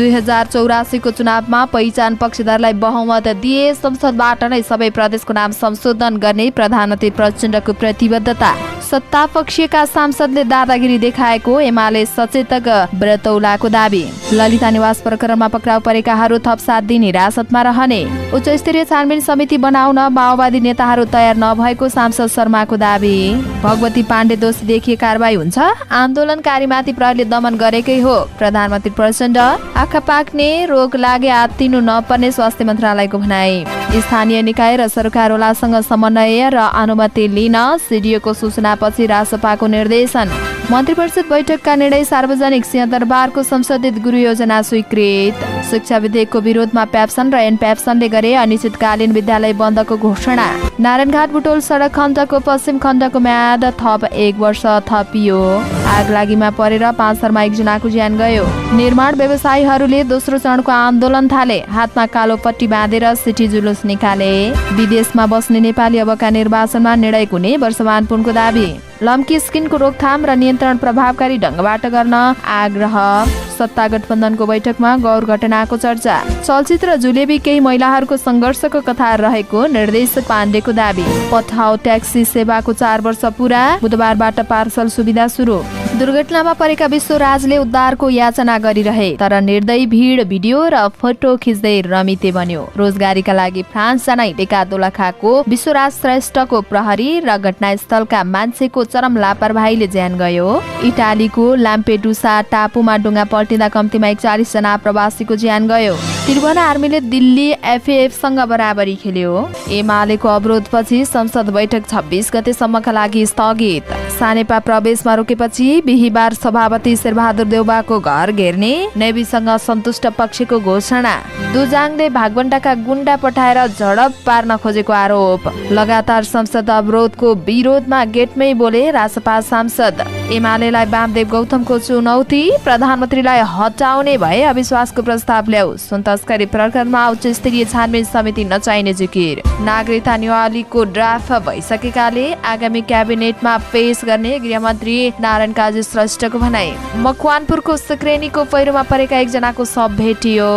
2084 को चुनावमा पहिचान पक्षधरलाई बहुमत दिए। संसदबाट नै सबै प्रदेशको नाम संशोधन गर्ने प्रधानमन्त्री प्रचण्डको प्रतिबद्धता। सत्ता पक्षका सांसदले दादागिरी देखाएको एमाले सचेतक ब्रतौलाको दाबी। ललिता निवास प्रकरणमा पक्राउ परेकाहरू थप 7 दिन हिरासतमा रहने। उच्च स्तरीय छानबिन समिति बनाउन माओवादी नेताहरू तयार नभएको सांसद शर्माको दाबी। भगवती पाण्डे दोषी देखिए कारबाही हुन्छ, आन्दोलनकारीमाथि प्रहरीले दमन गरेकै हो प्रधानमन्त्री प्रचण्ड। आँखा पाक्ने रोग लागे आत्तिनु नपर्ने स्वास्थ्य मन्त्रालयको भनाई। स्थानीय निकाय र सरकारवालासँग समन्वय र अनुमति लिन सिडिओको सूचनापछि रासपाको निर्देशन। मन्त्री परिषद बैठकका निर्णय सार्वजनिक। सिंहदरबारको संशोधित गृह योजना स्वीकृत। शिक्षा विधेयकको विरोधमा प्याप्सन र एनप्याप्सनले गरे अनिश्चितकालीन विद्यालय बन्दको घोषणा। नारायणघाट बुटोल सडक खण्डको पश्चिम खण्डको म्याद थप 1 वर्ष थपियो। आगलागीमा परेर 5 शर्मा 1 जनाको ज्यान गयो। निर्माण व्यवसायीहरूले दोस्रो चरणको आन्दोलन थाले। हातमा कालो पट्टी बाँधेर सिटी जुलुस निकाले। विदेशमा बस्ने नेपाली अबका निर्वाचनमा निर्णायक हुने वर्षमान पुनको दाबी। लम्की स्किनको रोकथाम र नियन्त्रण प्रभावकारी ढङ्गबाट गर्न आग्रह। सत्ता गठबन्धनको बैठकमा गौर घटनाको चर्चा। चलचित्र जुलेबी केही महिलाहरूको सङ्घर्षको कथा रहेको निर्देशक पाण्डेको दाबी। पठाउ ट्याक्सी सेवाको 4 वर्ष पुरा। बुधबारबाट पार्सल सुविधा सुरु। दुर्घटनामा परेका विश्वराजले उद्धारको याचना गरिरहे तर निर्दयी भिड भिडियो र फोटो खिच्दै रमिते बन्यो। रोजगारीका लागि फ्रान्स जान हिँडेका दोलखाको विश्वराज श्रेष्ठको प्रहरी र घटनास्थलका मान्छेको चरम लापरवाहीले ज्यान गयो। इटालीको लाम्पेडुसा टापुमा डुङ्गा पल्टिँदा कम्तीमा 41 जना प्रवासीको ज्यान गयो। त्रिभुवन आर्मीले दिल्ली एफएएफसँग बराबरी खेल्यो। एमालेको अवरोधपछि संसद बैठक 26 गतेसम्मका लागि स्थगित। सानेपा प्रवेशमा रोकेपछि बिहीबार सभापति शेरबहादुर देउबाको घर घेर्ने नेवीसँग सन्तुष्ट पक्षको घोषणा। दुजाङले भागवण्डाका गुण्डा पठाएर झडप पार्न खोजेको आरोप। लगातार संसद अवरोधको विरोधमा गेटमै बोले रासपा सांसद। एमालेलाई वामदेव गौतमको चुनौती। प्रधानमन्त्रीलाई हटाउने भए अविश्वासको प्रस्ताव ल्याऊ। सुन तस्करी प्रकरणमा उच्च स्तरीय छानबिन समिति नचाहिने जिकिर। नागरिकता नियमावलीको ड्राफ्ट भइसकेकाले आगामी क्याबिनेटमा पेश गर्ने गृहमन्त्री नारायण काजी श्रेष्ठको भनाई। मकवानपुरको सुक्रेनीको पहिरोमा परेका 1 जनाको शव भेटियो।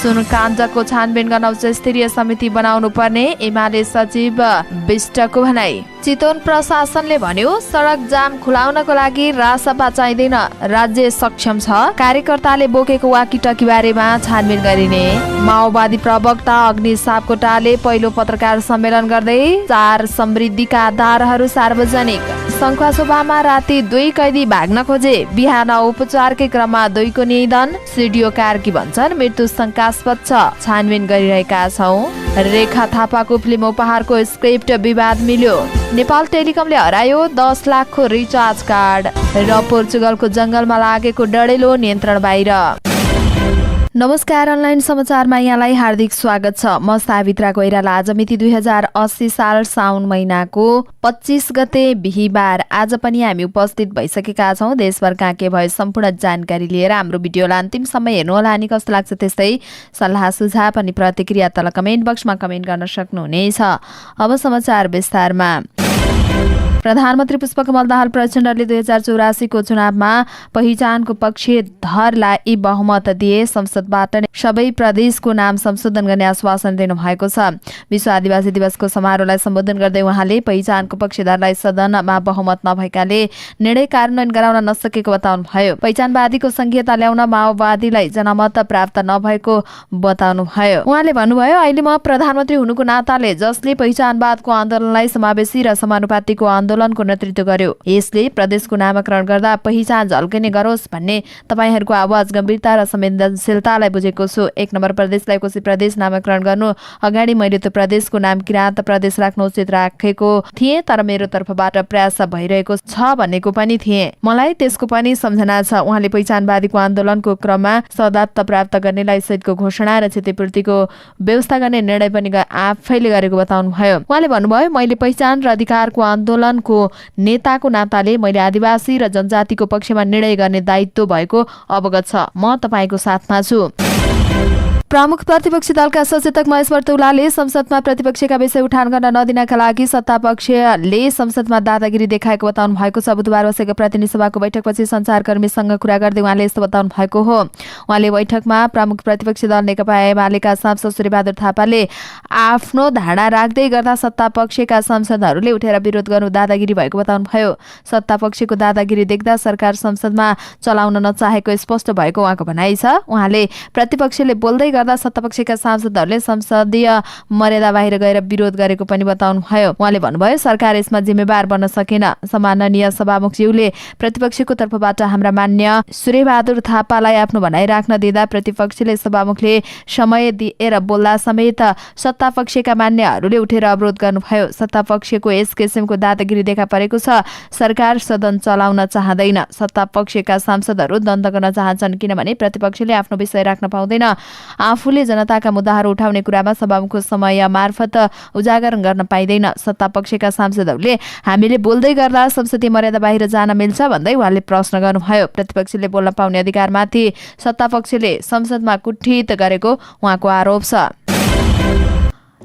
सुनकाण्डको छानबिन गर्न उच्च स्तरीय समिति बनाउनु पर्ने एमाले सचिव विष्टको भनाई। चितवन प्रशासनले भन्यो सडक जाम खुलाउनको लागि रासपा चाहिँदैन, राज्य सक्षम छ। कार्यकर्ताले बोकेको वाकीटकी बारेमा छानबिन गरिने। माओवादी प्रवक्ता अग्नि सापकोटाले पहिलो पत्रकार सम्मेलन गर्दै 4 समृद्धिका आधारहरू सार्वजनिक। शङ्खुवासभामा राति 2 कैदी भाग्न खोजे। बिहान उपचारकै क्रममा 2 को निधन। सिडिओ कार्की भन्छन् मृत्यु शङ्कास्पद छ, छानबिन गरिरहेका छौं। रेखा थापाको फिल्म उपहारको स्क्रिप्ट विवाद मिल्यो। नेपाल टेलिकमले हरायो 10 लाखको रिचार्ज कार्ड। र पोर्चुगलको जंगलमा लागेको डढेलो नियन्त्रण बाहिर। नमस्कार, अनलाइन समाचारमा यहाँलाई हार्दिक स्वागत छ। म सावित्रा कोइराला। आज मिति 2080 साल साउन महिनाको 25 गते बिहीबार। आज पनि हामी उपस्थित भइसकेका छौं देशभरका के भयो सम्पूर्ण जानकारी लिएर। हाम्रो भिडियोलाई अन्तिमसम्म हेर्नुहोला अनि कस्तो लाग्छ त्यस्तै सल्लाह सुझाव अनि प्रतिक्रिया तल कमेन्ट बक्समा कमेन्ट गर्न सक्नुहुनेछ। अब समाचार विस्तारमा। प्रधानमन्त्री पुष्पकमल दाहाल प्रचण्डले 2084 को चुनावमा पहिचानको पक्षधरलाई बहुमत दिए। संसदबाट सबै प्रदेशको नाम संशोधन गर्ने आश्वासन दिनुभएको छ। विश्व आदिवासी दिवसको समारोहलाई सम्बोधन गर्दै उहाँले पहिचानको पक्षधरलाई सदनमा बहुमत नभएकाले निर्णय कार्यान्वयन गराउन नसकेको बताउनुभयो। पहिचानवादीको संघीयता ल्याउन माओवादीलाई जनमत प्राप्त नभएको बताउनुभयो। उहाँले भन्नुभयो अहिले म प्रधानमन्त्री हुनुको नाताले जसले पहिचानवादको आन्दोलनलाई समावेशी र समानुपातिको आन्दोलनको नेतृत्व गर्यो, यसले प्रदेशको नामाकरण गर्दा पहिचान झल्किने गरोस् भन्ने तपाईहरूको आवाज गम्भीरता र संवेदनशीलतालाई बुझेको छु। 1 नम्बर प्रदेशलाई कोशी प्रदेश नामाकरण गर्नु अगाडि मैले त्यो प्रदेशको नाम किराँत प्रदेश राख्नु उचित राखेको थिएँ, तर मेरो तर्फबाट प्रयास भइरहेको छ भनेको पनि थिएँ। मलाई त्यसको पनि सम्झना छ। उहाँले पहिचानवादीको आन्दोलनको क्रममा सदात्त प्राप्त गर्नेलाई सहितको घोषणा र क्षतिपूर्तिको व्यवस्था गर्ने निर्णय पनि आफैले गरेको बताउनुभयो। उहाँले भन्नुभयो मैले पहिचान र अधिकारको आन्दोलन नेताको नाताले मैले आदिवासी र जनजातिको पक्षमा निर्णय गर्ने दायित्व भएको अवगत छ। म तपाईको साथमा छु। प्रमुख प्रतिपक्षी दलका सचेतक महेश बर्तौलाले संसदमा प्रतिपक्षका विषय उठान गर्न नदिनका लागि सत्तापक्षले संसदमा दादागिरी देखाएको बताउनु भएको छ। बुधबार बसेको प्रतिनिधि सभाको बैठकपछि सञ्चारकर्मीसँग कुरा गर्दै उहाँले यस्तो बताउनु भएको हो। उहाँले बैठकमा प्रमुख प्रतिपक्षी दल नेकपा एमालेका सांसद सूर्यबहादुर थापाले आफ्नो धारणा राख्दै गर्दा सत्तापक्षका सांसदहरूले उठेर विरोध गर्नु दादागिरी भएको बताउनुभयो। सत्तापक्षको दादागिरी देख्दा सरकार संसदमा चलाउन नचाहेको स्पष्ट भएको उहाँको भनाइ छ। उहाँले प्रतिपक्षले बोल्दै गर्दा सत्तापक्षका सांसदहरूले संसदीय मर्यादा बाहिर गएर विरोध गरेको पनि बताउनुभयो। उहाँले भन्नुभयो सरकार यसमा जिम्मेवार बन्न सकेन। सम्माननीय सभामुखज्यूले प्रतिपक्षको तर्फबाट हाम्रा मान्य सूर्यबहादुर थापालाई आफ्नो भनाइ राख्न दिँदा प्रतिपक्षले सभामुखले समय दिएर बोल्दा समेत सत्तापक्षका मान्यहरूले उठेर अवरोध गर्नुभयो। सत्तापक्षको यस किसिमको दादागिरी देखा परेको छ। सरकार सदन चलाउन चाहँदैन। सत्तापक्षका सांसदहरू द्वन्द गर्न चाहन्छन् किनभने प्रतिपक्षले आफ्नो विषय राख्न पाउँदैन। आफूले जनताका मुद्दाहरू उठाउने कुरामा सभामुखको समय मार्फत उजागर गर्न पाइँदैन। सत्तापक्षका सांसदहरूले हामीले बोल्दै गर्दा संसदीय मर्यादा बाहिर जान मिल्छ भन्दै उहाँले प्रश्न गर्नुभयो। प्रतिपक्षले बोल्न पाउने अधिकारमाथि सत्तापक्षले संसदमा कुण्ठित गरेको उहाँको आरोप छ।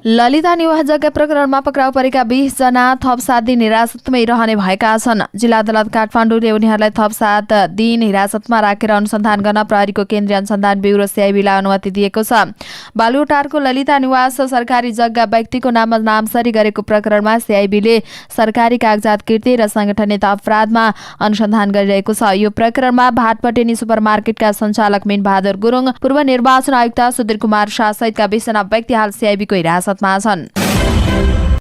ललिता निवाह जग्गा प्रकरणमा पक्राउ परेका 20 जना थप 7 दिन हिरासतमै रहने भएका छन्। जिल्ला अदालत काठमाडौँले उनीहरूलाई थप 7 दिन हिरासतमा राखेर अनुसन्धान गर्न प्रहरीको केन्द्रीय अनुसन्धान ब्युरो सीआईबीलाई अनुमति दिएको छ। बालुवाटारको ललिता निवास सरकारी जग्गा व्यक्तिको नाममा नामसरी गरेको प्रकरणमा सीआईबीले सरकारी कागजात कृत्य र संगठनित अपराधमा अनुसन्धान गरिरहेको छ। यो प्रकरणमा भाटपटेनी सुपरमार्केटका सञ्चालक मीनबहादुर गुरुङ, पूर्व निर्वाचन आयुक्त सुधीर कुमार शाह सहितका 20 जना व्यक्ति हाल सीआईबीको हिरासत छन्।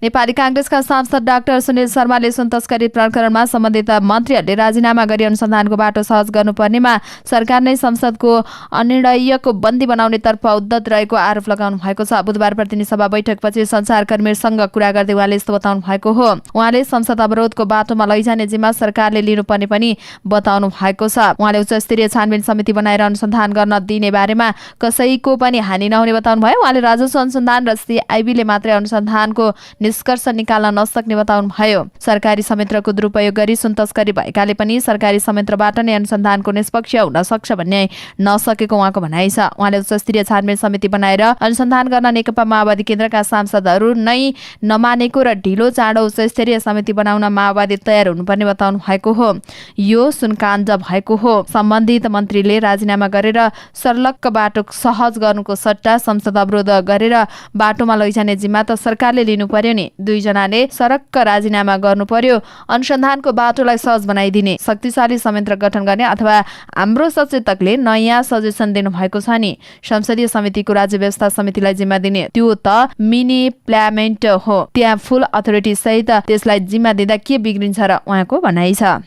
नेपाली कांग्रेसका सांसद डाक्टर सुनिल शर्माले सुन तस्करी प्रकरणमा सम्बन्धित मन्त्रीहरूले राजीनामा गरी अनुसन्धानको बाटो सहज गर्नुपर्नेमा सरकार नै संसदको अनिर्णयको बन्दी बनाउने तर्फ उद्धत रहेको आरोप लगाउनु भएको छ। बुधबार प्रतिनिधि सभा बैठकपछि सञ्चारकर्मीसँग कुरा गर्दै उहाँले यस्तो बताउनु भएको हो। उहाँले संसद अवरोधको बाटोमा लैजाने जिम्मा सरकारले लिनुपर्ने पनि बताउनु भएको छ। उहाँले उच्च स्तरीय छानबिन समिति बनाएर अनुसन्धान गर्न दिने बारेमा कसैको पनि हानि नहुने बताउनु भयो। उहाँले राजस्व अनुसन्धान र सीआईबीले मात्रै अनुसन्धानको निष्कर्ष निकाल्न नसक्ने बताउनु भयो। सरकारी संयन्त्रको दुरुपयोग गरी सुन तस्करी भएकाले पनि सरकारी संयन्त्रबाट नै अनुसन्धानको निष्पक्ष हुन सक्छ भन्ने नसकेको उहाँको भनाइ छ। उहाँले उच्च स्तरीय छानबिन समिति बनाएर अनुसन्धान गर्न नेकपा माओवादी केन्द्रका सांसदहरू नै नमानेको र ढिलो चाँडो उच्च स्तरीय समिति बनाउन माओवादी तयार हुनुपर्ने बताउनु भएको हो। यो सुनकाण्ड भएको हो। सम्बन्धित मन्त्रीले राजीनामा गरेर सर्लक्क बाटो सहज गर्नुको सट्टा संसद अवरोध गरेर बाटोमा लैजाने जिम्मा त सरकारले लिनु पर्यो नि। 2 जनाले सरक्क राजीनामा गर्नु पर्यो। अनुसन्धानको बाटोलाई सहज बनाइदिने शक्तिशाली संयन्त्र गठन गर्ने अथवा हाम्रो सचेतकले नयाँ सजेसन दिनु भएको छ नि। संसदीय समितिको राज्य व्यवस्था समितिलाई जिम्मा दिने त्यो त मिनी प्लामेन्ट हो। त्यहाँ फुल अथोरिटी सहित त्यसलाई जिम्मा दिँदा के बिग्रिन्छ र उहाँको भनाइ छ।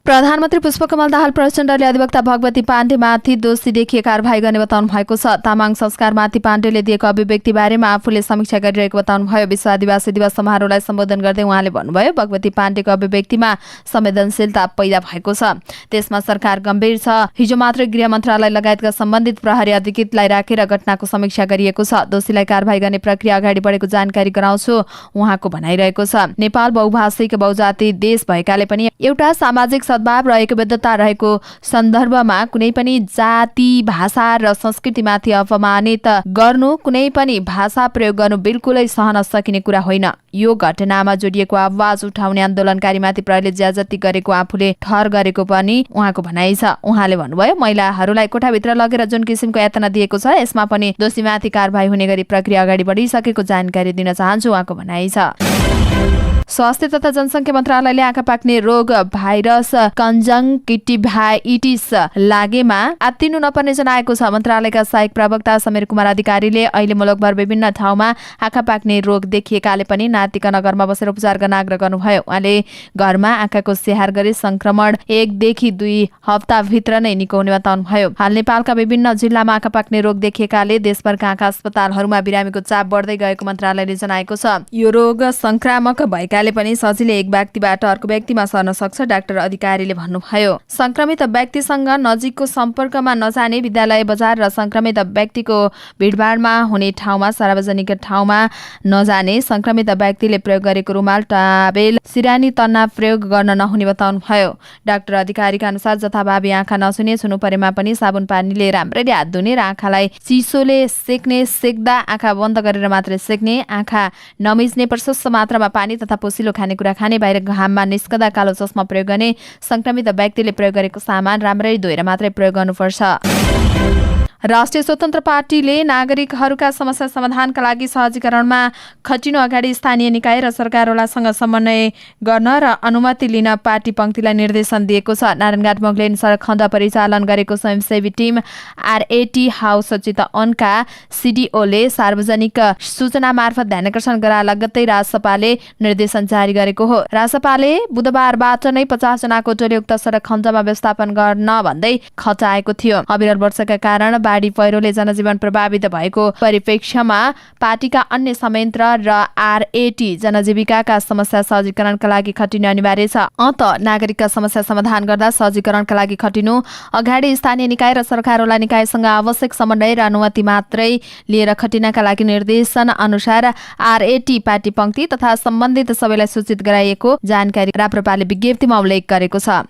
प्रधानमन्त्री पुष्पकमल दाहाल प्रचण्डले अधिवक्ता भगवती पाण्डेमाथि दोषी देखिए कारबाही गर्ने बताउनु भएको छ। तामाङ संस्कारमाथि पाण्डेले दिएको अभिव्यक्ति बारेमा आफूले समीक्षा गरिरहेको बताउनु भयो। विश्व आदिवासी दिवस समारोहलाई सम्बोधन गर्दै उहाँले भन्नुभयो भगवती पाण्डेको अभिव्यक्तिमा संवेदनशीलता पैदा भएको छ। त्यसमा सरकार गम्भीर छ। हिजो मात्रै गृह मन्त्रालय लगायतका सम्बन्धित प्रहरी अधिकृतलाई राखेर घटनाको समीक्षा गरिएको छ। दोषीलाई कारबाही गर्ने प्रक्रिया अगाडि बढेको जानकारी गराउँछु उहाँको भनाइरहेको छ। नेपाल बहुभाषिक बहुजाति देश भएकाले पनि एउटा सामाजिक सद्भाव रहेको विद्वता रहेको सन्दर्भमा कुनै पनि जाति भाषा र संस्कृतिमाथि अपमानित गर्नु, कुनै पनि भाषा प्रयोग गर्नु बिल्कुलै सहन सकिने कुरा होइन। यो घटनामा जोडिएको आवाज उठाउने आन्दोलनकारीमाथि प्रहरीले ज्याजती गरेको आफूले ठहर गरेको पनि उहाँको भनाइ छ। उहाँले भन्नुभयो महिलाहरूलाई कोठाभित्र लगेर जुन किसिमको यातना दिएको छ यसमा पनि दोषीमाथि कारबाही हुने गरी प्रक्रिया अगाडि बढिसकेको जानकारी दिन चाहन्छु उहाँको भनाइ छ। स्वास्थ्य तथा जनसङ्ख्या मन्त्रालयले आँखा पाक्ने रोग भाइरस कन्जङ्क्टिभाइटिस लागेमा आत्तिनु नपर्ने जनाएको छ। मन्त्रालयका सहायक प्रवक्ता समीर कुमार अधिकारीले अहिले मुलुकभर विभिन्न ठाउँमा आँखा पाक्ने रोग देखिएकाले पनि नातिकन घरमा बसेर उपचार गर्न आग्रह गर्नुभयो। उहाँले घरमा आँखाको स्याहार गरी संक्रमण 1 देखि 2 हप्ताभित्र नै निको हुने बताउनुभयो। हाल नेपालका विभिन्न जिल्लामा आँखा पाक्ने रोग देखिएकाले देशभरका आँखा अस्पतालहरूमा बिरामीको चाप बढ्दै गएको मन्त्रालयले जनाएको छ। यो रोग संक्रामक भएका भएकाले पनि सजिलै एक व्यक्तिबाट अर्को व्यक्तिमा सर्न सक्छ, डाक्टर अधिकारीले भन्नुभयो। संक्रमित व्यक्तिसँग नजिकको सम्पर्कमा नजाने, विद्यालय, बजार र संक्रमित व्यक्तिको भिडभाडमा हुने ठाउँमा, सार्वजनिक ठाउँमा नजाने, संक्रमित व्यक्तिले प्रयोग गरेको रुमाल, टावेल, सिरानी, तन्ना प्रयोग गर्न नहुने बताउनुभयो। डाक्टर अधिकारीका अनुसार जथाभावी आँखा नछुने, छुनु परेमा पनि साबुन पानीले राम्ररी हात धुने र आँखालाई चिसोले सेक्ने, सेक्दा आँखा बन्द गरेर मात्रै सेक्ने, आँखा नमिच्ने, प्रशस्त मात्रामा पानी तथा पोसिलो खानेकुरा खाने, बाहिर घाममा निस्कदा कालो चस्मा प्रयोग गर्ने, संक्रमित व्यक्तिले प्रयोग गरेको सामान राम्ररी धोएर मात्रै प्रयोग गर्नुपर्छ। राष्ट्रिय स्वतन्त्र पार्टीले नागरिकहरूका समस्या समाधानका लागि सहजीकरणमा खटिनु अगाडि स्थानीय निकाय र सरकारवालासँग समन्वय गर्न र अनुमति लिन पार्टी पङ्क्तिलाई निर्देशन दिएको छ। नारायणघाट मोगलिन सडक खण्ड परिचालन गरेको स्वयंसेवी टिम आरएटी हाउस चितवनका सिडिओले सार्वजनिक सूचना मार्फत ध्यानकर्षण गराए लगत्तै राजसपाले निर्देशन जारी गरेको हो। राजसपाले बुधबारबाट नै 50 जनाको टोली उक्त सडक खण्डमा व्यवस्थापन गर्न भन्दै खटाएको थियो। अविरल वर्षाका कारण बाढी पहिरोले जनजीवन प्रभावित भएको परिप्रेक्ष्यमा पार्टीका अन्य संयन्त्र र आरएटी जनजीविकाका समस्या सहजीकरणका लागि खटिनु अनिवार्य छ। नागरिकका समस्या समाधान गर्दा सहजीकरणका लागि खटिनु अगाडि स्थानीय निकाय र सरकारवाला निकायसँग आवश्यक समन्वय र अनुमति मात्रै लिएर खटिनका लागि निर्देशन अनुसार आरएटी पार्टी पङ्क्ति तथा सम्बन्धित सबैलाई सूचित गराइएको जानकारी राप्रपाले विज्ञप्तिमा उल्लेख गरेको छ।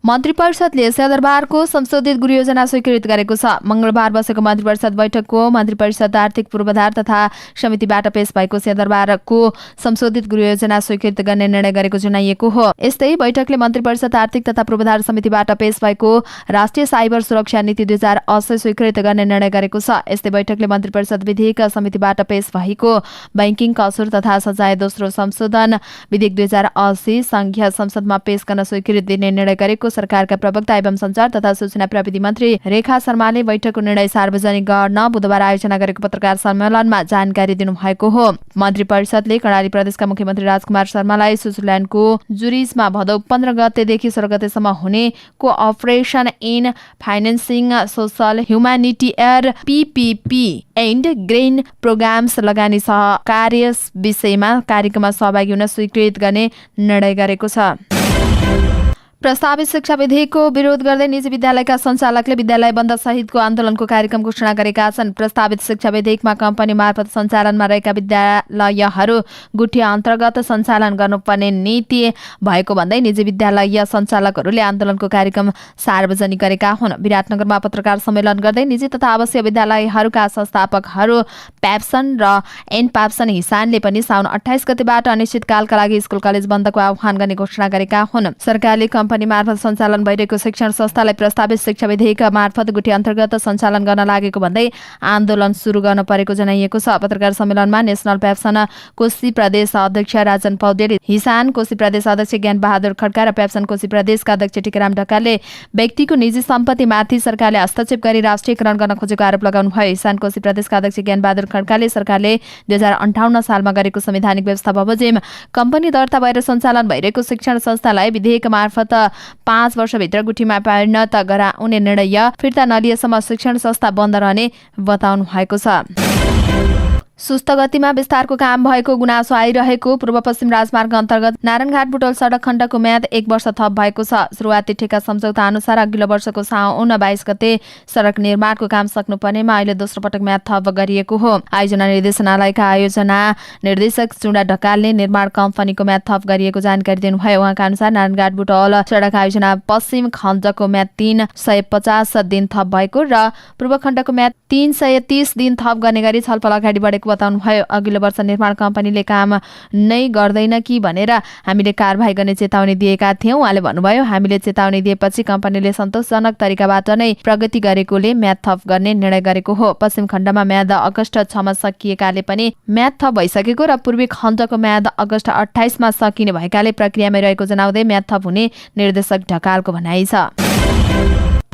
मन्त्री परिषदले सिंहदरबारको संशोधित गृह योजना स्वीकृत गरेको छ। मंगलबार बसेको मन्त्री परिषद बैठकको मन्त्री परिषद आर्थिक पूर्वाधार तथा समितिबाट पेश भएको सिंहदरबारको संशोधित गृह योजना स्वीकृत गर्ने निर्णय गरेको जनाइएको हो। यस्तै बैठकले मन्त्री परिषद आर्थिक तथा पूर्वाधार समितिबाट पेश भएको राष्ट्रिय साइबर सुरक्षा नीति 2080 स्वीकृत गर्ने निर्णय गरेको छ। यस्तै बैठकले मन्त्री परिषद विधेयक समितिबाट पेश भएको बैंकिङ कसुर तथा सजाय दोस्रो संशोधन विधेयक 2080 संघीय संसदमा पेश गर्न स्वीकृति दिने निर्णय गरेको सरकारका प्रवक्ता एवं संचार तथा सूचना प्रविधि मन्त्री रेखा शर्माले बैठकको निर्णय सार्वजनिक गर्न बुधबार आयोजना गरेको पत्रकार सम्मेलनमा जानकारी दिनुभएको हो। मन्त्री परिषदले कर्णाली प्रदेशका मुख्यमन्त्री राजकुमार शर्मालाई स्विजरल्याण्डको जुरिचमा भदौ 15 गतेदेखि 16 गतेसम्म हुने cooperation in financing social humanitarian PPP and grain programs लगानी सहकार्य विषयमा कार्यक्रममा सहभागी हुन स्वीकृत गर्ने निर्णय गरेको छ। प्रस्तावित शिक्षा विधेयकको विरोध गर्दै निजी विद्यालयका सञ्चालकले विद्यालय बन्द सहितको आन्दोलनको कार्यक्रम घोषणा गरेका छन्। प्रस्तावित शिक्षा विधेयकमा कम्पनी मार्फत सञ्चालनमा रहेका विद्यालयहरू गुठी अन्तर्गत सञ्चालन गर्नुपर्ने नीति भएको भन्दै निजी विद्यालय सञ्चालकहरूले आन्दोलनको कार्यक्रम सार्वजनिक गरेका हुन्। विराटनगरमा पत्रकार सम्मेलन गर्दै निजी तथा आवासीय विद्यालयहरूका संस्थापकहरू प्याप्सन र एनपाप्सन हिसानले पनि साउन 28 गतेबाट अनिश्चितकालका लागि स्कुल कलेज बन्दको आह्वान गर्ने घोषणा गरेका हुन्। सरकारले कम्पनी मार्फत सञ्चालन भइरहेको शिक्षण संस्थालाई प्रस्तावित शिक्षा विधेयक मार्फत गुठी अन्तर्गत सञ्चालन गर्न लागेको भन्दै आन्दोलन सुरु गर्न परेको जनाइएको छ। पत्रकार सम्मेलनमा नेशनल प्याप्सन कोशी प्रदेश अध्यक्ष राजन पौडेल, हिसान कोशी प्रदेश अध्यक्ष ज्ञान बहादुर खड्का र प्याप्सन कोशी प्रदेशका अध्यक्ष टिकाराम ढकालले व्यक्तिको निजी सम्पत्तिमाथि सरकारले हस्तक्षेप गरी राष्ट्रियकरण गर्न खोजेको आरोप लगाउनुभयो। हिसान कोशी प्रदेशका अध्यक्ष ज्ञान बहादुर खड्काले सरकारले 2058 सालमा गरेको संवैधानिक व्यवस्था बमोजिम कम्पनी दर्ता भएर सञ्चालन भइरहेको शिक्षण संस्थालाई विधेयक मार्फत 5 वर्षभित्र गुठीमा परिणत गराउने निर्णय फिर्ता नलिएसम्म शिक्षण संस्था बन्द रहने बताउनु भएको छ। सुस्त गतिमा विस्तारको काम भएको गुनासो आइरहेको पूर्व पश्चिम राजमार्ग अन्तर्गत नारायणघाट बुटोल सडक खण्डको म्याद 1 वर्ष थप भएको छ। सुरुवाती ठेक्का सम्झौता अनुसार अघिल्लो वर्षको साउन 22 गते सडक निर्माणको काम सक्नुपर्नेमा अहिले दोस्रो पटक म्याद थप गरिएको हो। आयोजना निर्देशनालयका आयोजना निर्देशक चुडा ढकालले निर्माण कम्पनीको म्याद थप गरिएको जानकारी दिनुभयो। उहाँका अनुसार नारायणघाट बुटोल सडक आयोजना पश्चिम खण्डको म्याद 350 दिन थप भएको र पूर्व खण्डको म्याद 330 दिन थप गर्ने गरी छलफल अगाडि बढेको बताउनुभयो। अघिल्लो वर्ष निर्माण कम्पनीले काम नै गर्दैन कि भनेर हामीले कारबाही गर्ने चेतावनी दिएका थियौं। उहाँले भन्नुभयो, हामीले चेतावनी दिएपछि कम्पनीले सन्तोषजनक तरिकाबाट नै प्रगति गरेकोले म्याद थप गर्ने निर्णय गरेको हो। पश्चिम खण्डमा म्याद अगस्त 6 मा सकिएकाले पनि म्याद थप भइसकेको र पूर्वी खण्डको म्याद अगस्त 28 मा सकिने भएकाले प्रक्रियामै रहेको जनाउँदै म्याद थप हुने निर्देशक ढकालको भनाइ छ।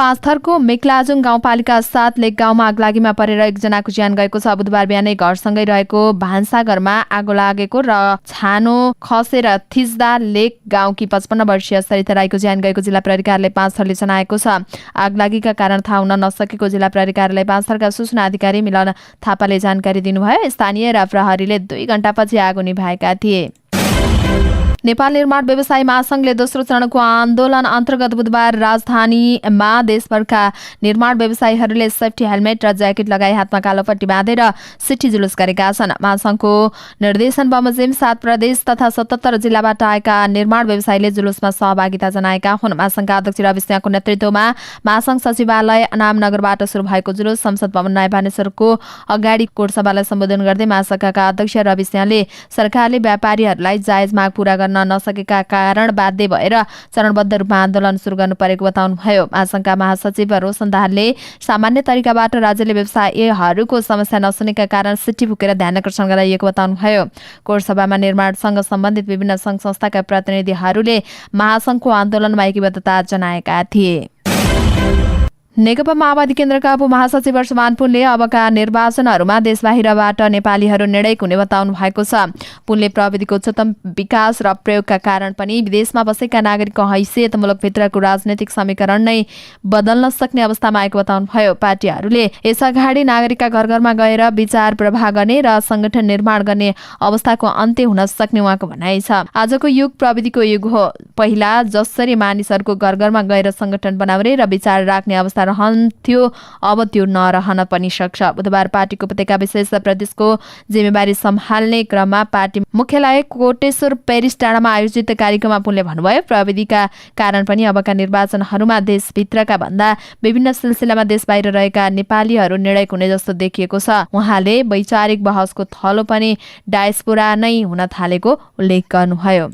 पाँचथरको मेक्लाजुङ गाउँपालिका 7 लेक गाउँमा आगलागीमा परेर 1 जनाको ज्यान गएको छ। बुधबार बिहानै घरसँगै रहेको भान्साघरमा आगो लागेको र छानो खसेर थिच्दा लेक गाउँकी 55 वर्षीय सरिता राईको ज्यान गएको जिल्ला प्रहरी कार्यालय पाँचथरले जनाएको छ। आगलागीका कारण थाहा हुन नसकेको जिल्ला प्रहरी कार्यालय पाँचथरका सूचना अधिकारी मिलन थापाले जानकारी दिनुभयो। स्थानीय र प्रहरीले 2 घण्टापछि आगो निभाएका थिए। नेपाल निर्माण व्यवसायी महासंघले दोस्रो चरणको आन्दोलन अन्तर्गत बुधबार राजधानीमा देशभरका निर्माण व्यवसायीहरूले सेफ्टी हेलमेट र ज्याकेट लगाई हातमा कालो पट्टी बाँधेर सिट्ठी जुलुस गरेका छन्। महासंघको निर्देशन बमोजिम 7 प्रदेश तथा 77 जिल्लाबाट आएका निर्माण व्यवसायीले जुलुसमा सहभागिता जनाएका हुन्। महासंघका अध्यक्ष रवि सिंहको नेतृत्वमा महासंघ सचिवालय अनामनगरबाट सुरु भएको जुलुस संसद भवन नयाँ बानेश्वरको अगाडि कोटसभालाई सम्बोधन गर्दै महासंघका अध्यक्ष रवि सिंहले सरकारले व्यापारीहरूलाई जायज माग पूरा गर्न नसकेका कारण बाध्य भएर चरणबद्ध रूपमा आन्दोलन सुरु गर्नु परेको बताउनुभयो। महासंघका महासचिव रोशन दाहालले सामान्य तरिकाबाट राज्यले व्यवसायीहरूको समस्या नसुनेका कारण सिट्ठी फुकेर ध्यान आकर्षण गराइएको बताउनुभयो। कोटसभामा निर्माणसँग सम्बन्धित विभिन्न संघ संस्थाका प्रतिनिधिहरूले महासंघको आन्दोलनमा एकीबद्धता जनाएका थिए। नेकपा माओवादी केन्द्रका उपमहासचिव वर्षमान पुनले अबका निर्वाचनहरूमा देशबाहिरबाट नेपालीहरू निर्णायक हुने बताउनु भएको छ। पुनले प्रविधिको उच्चतम विकास र प्रयोगका कारण पनि विदेशमा बसेका नागरिकको हैसियत मुलुकभित्रको राजनैतिक समीकरण नै बदल्न सक्ने अवस्थामा आएको बताउनुभयो। पार्टीहरूले यसअगाडि नागरिकका घर घरमा गएर विचार प्रवाह गर्ने र संगठन निर्माण गर्ने अवस्थाको अन्त्य हुन सक्ने उहाँको भनाइ छ। आजको युग प्रविधिको युग हो। पहिला जसरी मानिसहरूको घर घरमा गएर संगठन बनाउने र विचार राख्ने अवस्था रहन्थ्यो अब त्यो नरहन पनि सक्छ। बुधबार पार्टीको उपत्यका विशेष प्रदेशको जिम्मेवारी सम्हाल्ने क्रममा पार्टी मुख्यालय कोटेश्वर पेरिस डाँडामा आयोजित कार्यक्रममा पुनले भन्नुभयो, प्रविधिका कारण पनि अबका निर्वाचनहरूमा देशभित्रका भन्दा विभिन्न सिलसिलामा देश बाहिर रहेका नेपालीहरू निर्णायक हुने जस्तो देखिएको छ। उहाँले वैचारिक बहसको थलो पनि डायस्पोरा नै हुन थालेको उल्लेख गर्नुभयो।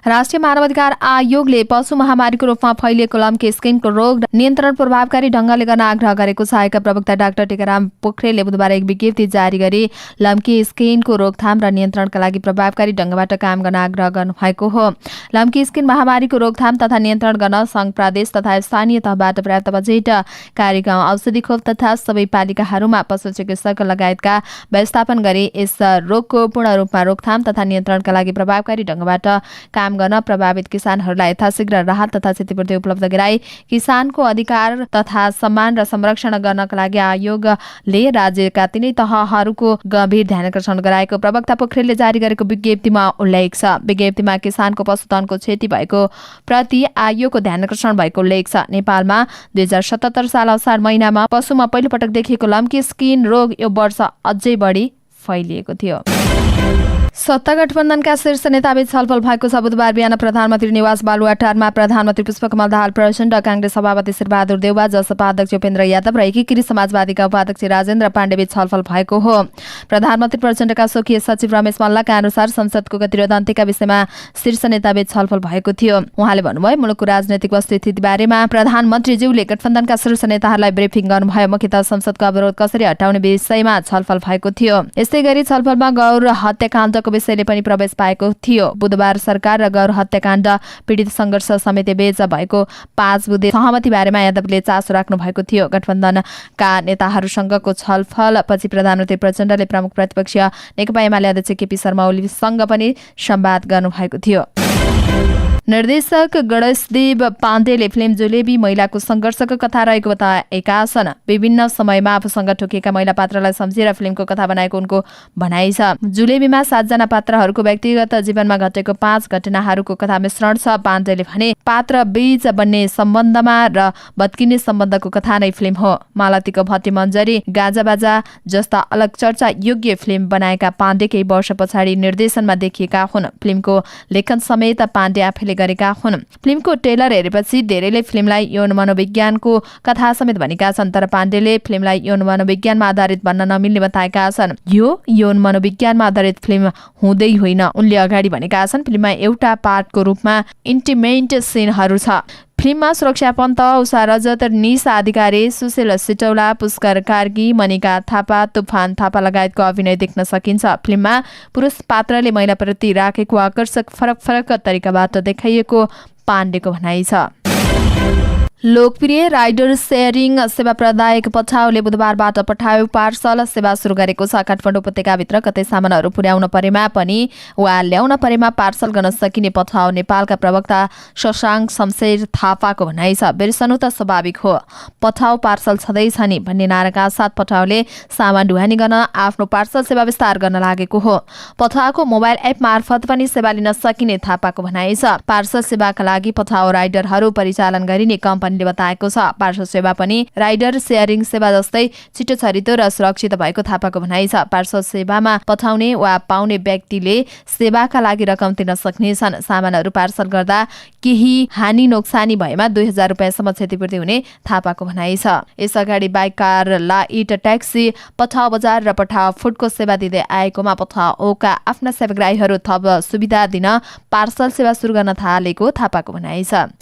राष्ट्रिय मानवाधिकार आयोगले पशु महामारीको रूपमा फैलिएको लम्की स्किनको रोग नियन्त्रण प्रभावकारी ढंगले गर्न आग्रह गरेको छ। आयोगका प्रवक्ता डाक्टर टीकाराम पोखरेलले बुधबार एक विज्ञप्ति जारी गरी लम्की स्किनको रोकथाम र नियन्त्रणका लागि प्रभावकारी ढंगबाट काम गर्न आग्रह गर्नुभएको हो। लम्की स्किन महामारीको रोकथाम तथा नियन्त्रण गर्न संघ प्रदेश तथा स्थानीय तहबाट पर्याप्त बजेट, कार्यक्रम, औषधि खोप तथा सबै पालिकाहरूमा पशु चिकित्सक लगायतका व्यवस्थापन गरी यस रोगको पूर्ण रूपमा रोकथाम तथा नियन्त्रणका लागि प्रभावकारी ढंगबाट काम गर्न प्रभावित किसानहरूलाई यथाशीघ्र राहत तथा क्षतिपूर्ति उपलब्ध गराई किसानको अधिकार तथा सम्मान र संरक्षण गर्नका लागि आयोगले राज्यका तीनै तहहरूको गम्भीर ध्यानकर्षण गराएको प्रवक्ता पोखरेलले जारी गरेको विज्ञप्तिमा उल्लेख छ। विज्ञप्तिमा किसानको पशुधनको क्षति भएको प्रति आयोगको ध्यानकर्षण भएको उल्लेख छ। नेपालमा 2077 साल असार महिनामा पशुमा पहिलो पटक देखिएको लम्की स्किन रोग यो वर्ष अझै बढी फैलिएको थियो। सत्ता गठबन्धनका शीर्ष नेताबीच छलफल भएको छ। बुधबार बिहान प्रधानमन्त्री निवास बालुवाटारमा प्रधानमन्त्री पुष्पकमल दाहाल प्रचण्ड, कांग्रेस सभापति शेरबहादुर देउवा, जसपा अध्यक्ष उपेन्द्र यादव र एकीकृत समाजवादीका उपाध्यक्ष राजेन्द्र पाण्डेबीच छलफल भएको हो। प्रधानमन्त्री प्रचण्डका स्वकीय सचिव रमेश मल्लका अनुसार संसदको गतिरोध अन्त्यका विषयमा शीर्ष नेताबीच छलफल भएको थियो। उहाँले भन्नुभयो, मुलुकको राजनैतिक वस्तुस्थिति बारेमा प्रधानमन्त्रीज्यूले गठबन्धनका शीर्ष नेताहरूलाई ब्रिफिङ गर्नुभयो। मुख्यतः संसदको अवरोध कसरी हटाउने विषयमा छलफल भएको थियो। यस्तै गरी छलफलमा गौर हत्याकाण्डको विषयले पनि प्रवेश पाएको थियो। बुधबार सरकार र गौर हत्याकाण्ड पीडित संघर्ष समिति बीच भएको 5 बुँदे सहमति बारेमा यादवले चासो राख्नु भएको थियो। गठबन्धनका नेताहरूसँगको छलफल पछि प्रधानमन्त्री प्रचण्डले प्रमुख प्रतिपक्ष नेकपा एमाले अध्यक्ष केपी शर्मा ओलीसँग पनि संवाद गर्नुभएको थियो। निर्देशक गणेशदेव पाण्डेले फिल्म जुलेबी महिलाको संघर्षको कथा रहेको बताएका छन्। विभिन्न समयमा आफूसँग ठोकिएका महिला पात्रलाई सम्झेर फिल्मको कथा बनाएको उनको भनाइ छ। जुलेबीमा 7 जना पात्रहरूको व्यक्तिगत जीवनमा घटेको 5 घटनाहरूको कथा मिश्रण छ। पाण्डेले भने पात्र बीच बन्ने सम्बन्धमा र भत्किने सम्बन्धको कथा नै फिल्म हो। मालतीको भट्टी मन्जरी, गाजाबाजा जस्ता अलग चर्चा योग्य फिल्म बनाएका पाण्डे केही वर्ष पछाडि निर्देशनमा देखिएका हुन्। फिल्मको लेखन समेत पाण्डे आफैले गरेका हुन्। फिल्मको ट्रेलर हेरेपछि धेरैले फिल्मलाई यौन मनोविज्ञानको कथा समेत भनेका छन्, तर पाण्डेले फिल्मलाई यौन मनोविज्ञानमा आधारित भन्न नमिल्ने बताएका छन्। यो यौन मनोविज्ञानमा आधारित फिल्म हुँदै होइन, उनले अगाडि भनेका छन्। फिल्ममा एउटा पार्टको रूपमा इन्टिमेट सिनहरू छ। फिल्ममा सुरक्षा पन्त, उषा रजत, निशा अधिकारी, सुशील सिटौला, पुष्कर कार्की, मनिका थापा, तुफान थापा लगायतको अभिनय देख्न सकिन्छ। फिल्ममा पुरुष पात्रले महिलाप्रति राखेको आकर्षक फरक फरक तरिकाबाट देखाइएको पाण्डेको भनाइ छ। लोकप्रिय राइडर शेयरिङ सेवा प्रदायक पठाउले बुधबारबाट पठाउ पार्सल सेवा सुरु गरेको छ। काठमाडौँ उपत्यकाभित्र कतै सामानहरू पुर्याउन परेमा पनि वा ल्याउन परेमा पार्सल गर्न सकिने पठाउ नेपालका प्रवक्ता शशाङ्क शमशेर थापाको भनाइ छ। बिर्सनु त स्वाभाविक हो, पठाउ पार्सल छँदैछ नि भन्ने नाराका साथ पठाउले सामान ढुवानी गर्न आफ्नो पार्सल सेवा विस्तार गर्न लागेको हो। पठाउको मोबाइल एप मार्फत पनि सेवा लिन सकिने थापाको भनाइ छ। पार्सल सेवाका लागि पठाउ राइडरहरू परिचालन गरिने कम्पनीले बताएको छ। पार्सल सेवा पनि राइडर शेयरिङ सेवा जस्तै छिटो छरितो र सुरक्षित भएको थापाको भनाइ छ। पार्सल सेवामा पठाउने वा पाउने व्यक्तिले सेवाका लागि रकम तिर्न सक्नेछन्। सामानहरू पार्सल गर्दा केही हानि नोक्सानी भएमा 2000 रुपियाँसम्म क्षतिपूर्ति हुने थापाको भनाइ छ। यसअगाडि बाइक, कार, लाइट, ट्याक्सी, पठाउ बजार र पठाउ फुडको सेवा दिँदै आएकोमा पठाउका आफ्ना सेवाग्राहीहरू थप सुविधा दिन पार्सल सेवा सुरु गर्न थालेको थापाको भनाइ छ।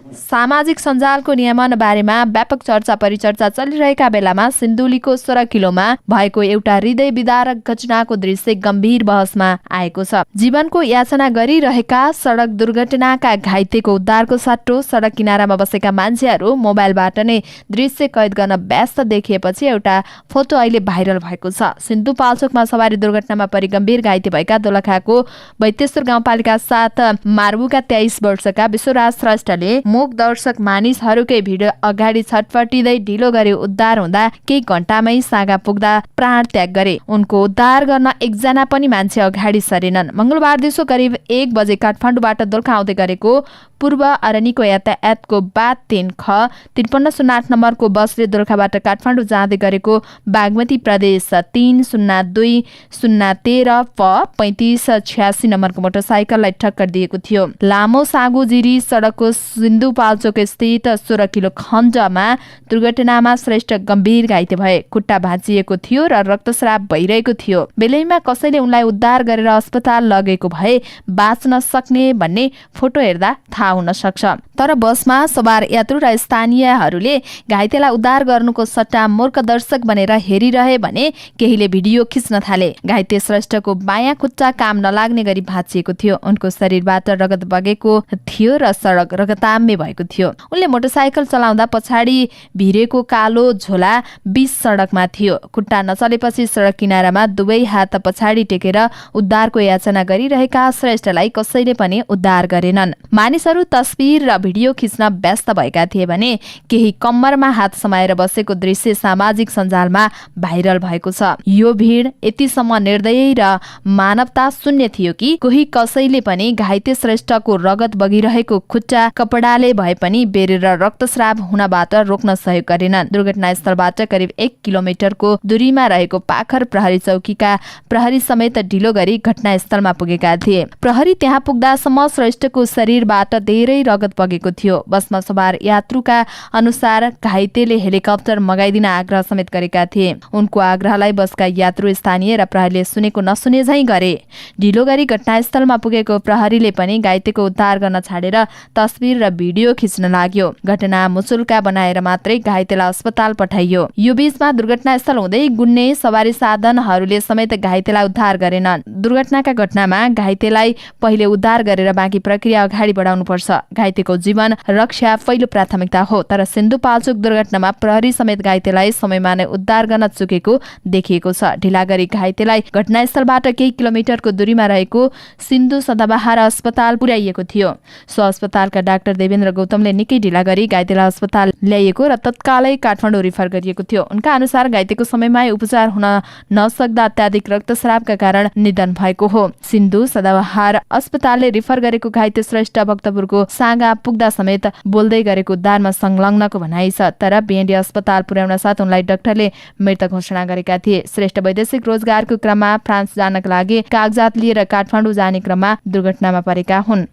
सामाजिक सञ्जालको नियमन बारेमा व्यापक चर्चा परिचर्चा चलिरहेका बेलामा सिन्धुलीको 16 किलोमा भएको एउटा हृदय विदारक घटनाको दृश्य गम्भीर बहसमा आएको छ। जीवनको याचना गरिरहेका सडक दुर्घटनाका घाइतेको उद्धारको सट्टो सडक किनारामा बसेका मान्छेहरू मोबाइलबाट नै दृश्य कैद गर्न व्यस्त देखिएपछि एउटा फोटो अहिले भाइरल भएको छ। सिन्धुपाल्चोकमा सवारी दुर्घटनामा परि गम्भीर घाइते भएका दोलखाको वैद्येश्वर गाउँपालिका 7 मार्बुका 23 वर्षका विश्वराज श्रेष्ठले मूक दर्शक मानिसहरूकै भिड अगाडि छटपटिँदै ढिलो गरी उद्धार हुँदा केही घण्टामै सागा पुग्दा प्राण त्याग गरे। उनको उद्धार गर्न एकजना पनि मान्छे अगाडि सरेनन्। मंगलबार दिउँसो करिब 1 बजे काठमाडौँबाट दोलखा आउँदै गरेको पूर्व अरनिको यातायातको बात 3 ख 5308 नम्बरको बसले दोलखाबाट काठमाडौँ जाँदै गरेको बागमती प्रदेश 302013 प 3586 नम्बरको मोटरसाइकललाई टक्कर दिएको थियो। लामो सागुजिरी सडकको सिन्धुपाल्चोक स्थित 16 किलो खण्डमा दुर्घटनामा श्रेष्ठ गम्भीर घाइते भए। खुट्टा भाँचिएको थियो र रक्तस्राव भइरहेको थियो। बेलैमा कसैले उनलाई उद्धार गरेर अस्पताल लगेको भए बाँच्न सक्ने भन्ने फोटो हेर्दा थाहा हुन सक्छ। तर बसमा सवार यात्रु र स्थानीयहरूले घाइतेलाई उद्धार गर्नुको सट्टा मूर्ख दर्शक बनेर हेरिरहे भने केहीले भिडियो खिच्न थाले। घाइते श्रेष्ठको बायाँ खुट्टा काम नलाग्ने गरी भाँचिएको थियो। उनको शरीरबाट रगत बगेको थियो र सडक रगताम्य भएको थियो। उनले मोटरसाइकल चलाउँदा पछाडि भिरेको कालो झोला 20 सडकमा थियो। खुट्टा नचलेपछि सडक किनारामा दुवै हात पछाडि टेकेर उद्धारको याचना गरिरहेका श्रेष्ठलाई कसैले पनि उद्धार गरेनन्। मानिसहरू तस्बिर र भिडियो खिच्न व्यस्त भएका थिए भने केही कम्मरमा हात समाएर बसेको दृश्य सामाजिक सञ्जालमा भाइरल भएको छ। यो भिड यतिसम्म निर्दयी र मानवता शून्य थियो कि कोही कसैले पनि घाइते श्रेष्ठको रगत बगिरहेको खुट्टा कपडाले भए पनि बेरेर रक्तस्राव हुनबाट रोक्न सहयोग गरेनन्। दुर्घटनास्थलबाट करिब 1 किलोमिटरको दूरीमा रहेको पाखर प्रहरी चौकीका प्रहरी समेत ढिलो गरी घटनास्थलमा पुगेका थिए। प्रहरी त्यहाँ पुग्दासम्म श्रेष्ठको शरीरबाट धेरै रगत बगेको थियो। बसमा सवार यात्रुका अनुसार घाइतेले हेलिकप्टर मगाइदिन आग्रह समेत गरेका थिए। उनको आग्रहलाई बसका यात्रु, स्थानीय र प्रहरीले सुनेको नसुने झैं गरे। ढिलो गरी घटनास्थलमा पुगेको प्रहरीले पनि घाइतेको उद्धार गर्न छाडेर तस्बिर र भिडियो खिच्न लाग्यो। घटना मुचुल्का बनाएर मात्रै घाइतेलाई अस्पताल पठाइयो। यो बीचमा दुर्घटनास्थल हुँदै गुन्ने सवारी साधनहरूले समेत घाइतेलाई उद्धार गरेनन्। दुर्घटनाका घटनामा घाइतेलाई पहिले उद्धार गरेर बाँकी प्रक्रिया अगाडि बढाउनु पर्छ। घाइतेको जीवन रक्षा पहिलो प्राथमिकता हो। तर सिन्धुपाल्चोक दुर्घटनामा प्रहरी समेत घाइतेलाई समयमा नै उद्धार गर्न चुकेको देखिएको छ। ढिला गरी घाइतेलाई घटनास्थलबाट केही किलोमिटरको दूरीमा रहेको सिन्धु सदाबहार अस्पताल पुर्याइएको थियो। सो अस्पतालका डाक्टर देवेन्द्र गौतमले निकै ढिला गरी घाइतेलाई अस्पताल ल्याइएको र तत्कालै काठमाडौँ रिफर गरिएको थियो। उनका अनुसार घाइतेको समयमै उपचार हुन नसक्दा अत्याधिक रक्तस्रावका कारण निधन भएको हो। सिन्धु सदाबहार अस्पतालले रिफर गरेको घाइते श्रेष्ठ भक्तपुरको सागा पुग्दा समेत बोल्दै गरेको उद्धारमा संलग्नको भनाइ छ। तर बीएनडी अस्पताल पुर्याउन साथ उनलाई डाक्टरले मृत घोषणा गरेका थिए। श्रेष्ठ वैदेशिक रोजगारको क्रममा फ्रान्स जानका लागि कागजात लिएर काठमाडौँ जाने क्रममा दुर्घटनामा परेका हुन्।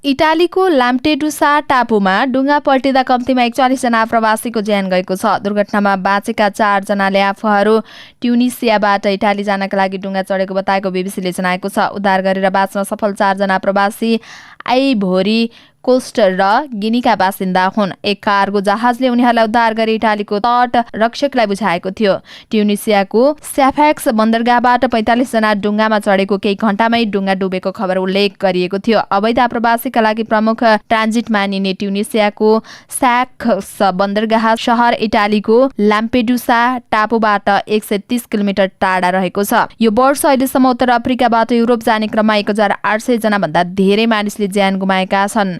इटालीको लाम्पेडुसा टापुमा डुङ्गा पल्टिँदा कम्तीमा 41 जना प्रवासीको ज्यान गएको छ। दुर्घटनामा बाँचेका 4 जनाले आफूहरू ट्युनिसियाबाट इटाली जानका लागि डुङ्गा चढेको बताएको बीबीसीले जनाएको छ। उद्धार गरेर बाँच्न सफल 4 जना प्रवासी आइभोरी कोस्ट र गिनीका बासिन्दा हुन्। एक कार्गो जहाजले उनीहरूलाई उद्धार गरी इटालीको तट रक्षकलाई बुझाएको थियो। ट्युनिसियाको स्याफेक्स बन्दरगाहबाट 45 जना डुङ्गामा चढेको केही घण्टामै डुङ्गा डुबेको खबर उल्लेख गरिएको थियो। अवैध आप्रवासीका लागि प्रमुख ट्रान्जिट मानिने ट्युनिसियाको स्याक्स बन्दरगाह शहर इटालीको लाम्पेडुसा टापुबाट 130 किलोमिटर टाढा रहेको छ। यो वर्ष अहिलेसम्म उत्तर अफ्रिकाबाट युरोप जाने क्रममा 1800 जना भन्दा धेरै मानिसले ज्यान गुमाएका छन्।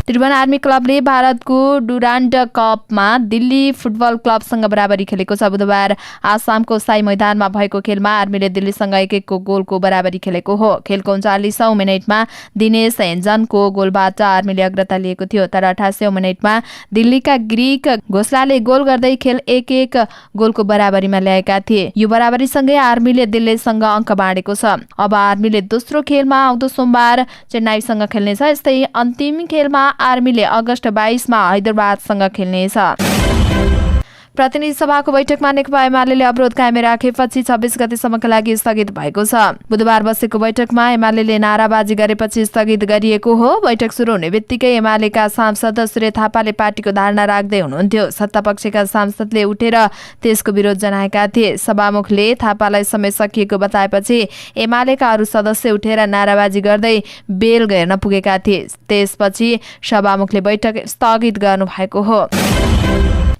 त्रिभुवन आर्मी क्लबले भारतको डुरान्ड कपमा दिल्ली फुटबल क्लबसँग बराबरी खेलेको छ। बुधबार आसामको साई मैदानमा भएको खेलमा आर्मीले दिल्लीसँग 1-1 गोलको बराबरी खेलेको हो। खेलको 39औं मिनेटमा दिनेश हेन्जनको गोलबाट आर्मीले अग्रता लिएको थियो, तर 88औं मिनेटमा दिल्लीका ग्रीक घोषलाले गोल गर्दै खेल 1-1 गोलको बराबरीमा ल्याएका थिए। यो बराबरीसँगै आर्मीले दिल्लीसँग अङ्क बाँडेको छ। अब आर्मीले दोस्रो खेलमा आउँदो सोमबार चेन्नाईसँग खेल्नेछ। यस्तै अन्तिम खेलमा आर्मीले अगस्त 22 मा हैदराबादसँग खेल्नेछ। प्रतिनिधि सभाको बैठकमा नेकपा एमाले अवरोध कायम राखेपछि 26 गतेसम्मका लागि स्थगित भएको छ। बुधबार बसेको बैठकमा एमाले नाराबाजी गरेपछि स्थगित गरिएको हो। बैठक सुरु हुने बित्तिकै एमालेका सांसद सूर्य थापाले पार्टीको धारणा राख्दै हुनुहुन्थ्यो। सत्तापक्षका सांसदले उठेर त्यसको विरोध जनाएका थिए। सभामुखले थापालाई समय सकिएको बताएपछि एमालेका अरू सदस्य उठेर नाराबाजी गर्दै बेल घेर्न पुगेका थिए। त्यसपछि सभामुखले बैठक स्थगित गर्नुभएको हो।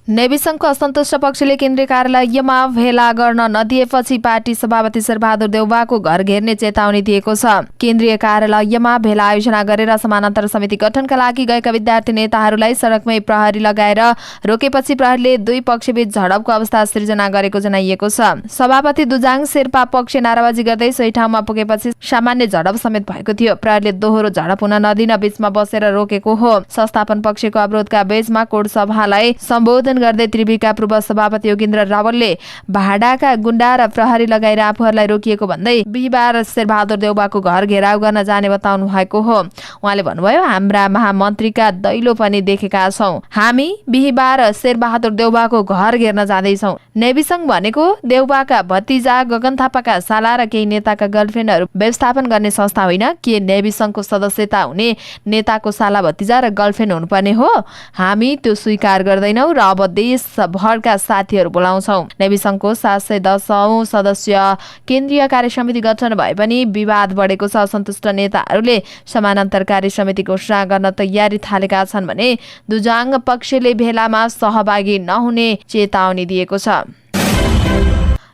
नेभी संघको असन्तुष्ट पक्षले केन्द्रीय कार्यालयमा भेला गर्न नदिएपछि पार्टी सभापति शेरबहादुर देउवाको घर घेर्ने चेतावनी दिएको छ। केन्द्रीय कार्यालयमा भेला आयोजना गरेर समानान्तर समिति गठनका लागि गएका विद्यार्थी नेताहरूलाई सडकमै प्रहरी लगाएर रोकेपछि प्रहरीले दुई पक्षबीच झडपको अवस्था सृजना गरेको जनाइएको छ। सभापति दुजाङ शेर्पा पक्ष नाराबाजी गर्दै सोही ठाउँमा पुगेपछि सामान्य झडप समेत भएको थियो। प्रहरीले दोहोरो झडप हुन नदिन बीचमा बसेर रोकेको हो। संस्थापन पक्षको अवरोधका बीचमा कोड सभालाई सम्बोधन गर्दै त्रिविका पूर्व सभापति योगेन्द्र रावलले भाडाका गुण्डा र प्रहरी लगाएर आफूहरूलाई रोकिएको भन्दै बिहिबार शेरबहादुर देउवाको घर घेराउ गर्न जाने बताउनु भएको हो। उहाँले भन्नुभयो, हाम्रा महामन्त्रीका दैलो पनि देखेका छौं। हामी बिहिबार शेरबहादुर देउवाको घर घेर्न जाँदैछौं। नेभी संघ भनेको देउवाका भतिजा गगन थापाका साला र केही नेताका गर्लफ्रेन्डहरू व्यवस्थापन गर्ने संस्था होइन। के नेभी संघको सदस्यता हुने नेताको साला भतिजा र गर्लफ्रेन्ड हुनुपर्ने हो? हामी त्यो स्वीकार गर्दैनौं र अब देशभरका साथीहरू बोलाउँछौं। नेभी संघको 710औं सदस्य केन्द्रीय कार्य समिति गठन भए पनि विवाद बढेको छ। असन्तुष्ट नेताहरूले समानान्तर कार्य समिति घोषणा गर्न तयारी थालेका छन् भने दुजाङ पक्षले भेलामा सहभागी नहुने चेतावनी दिएको छ।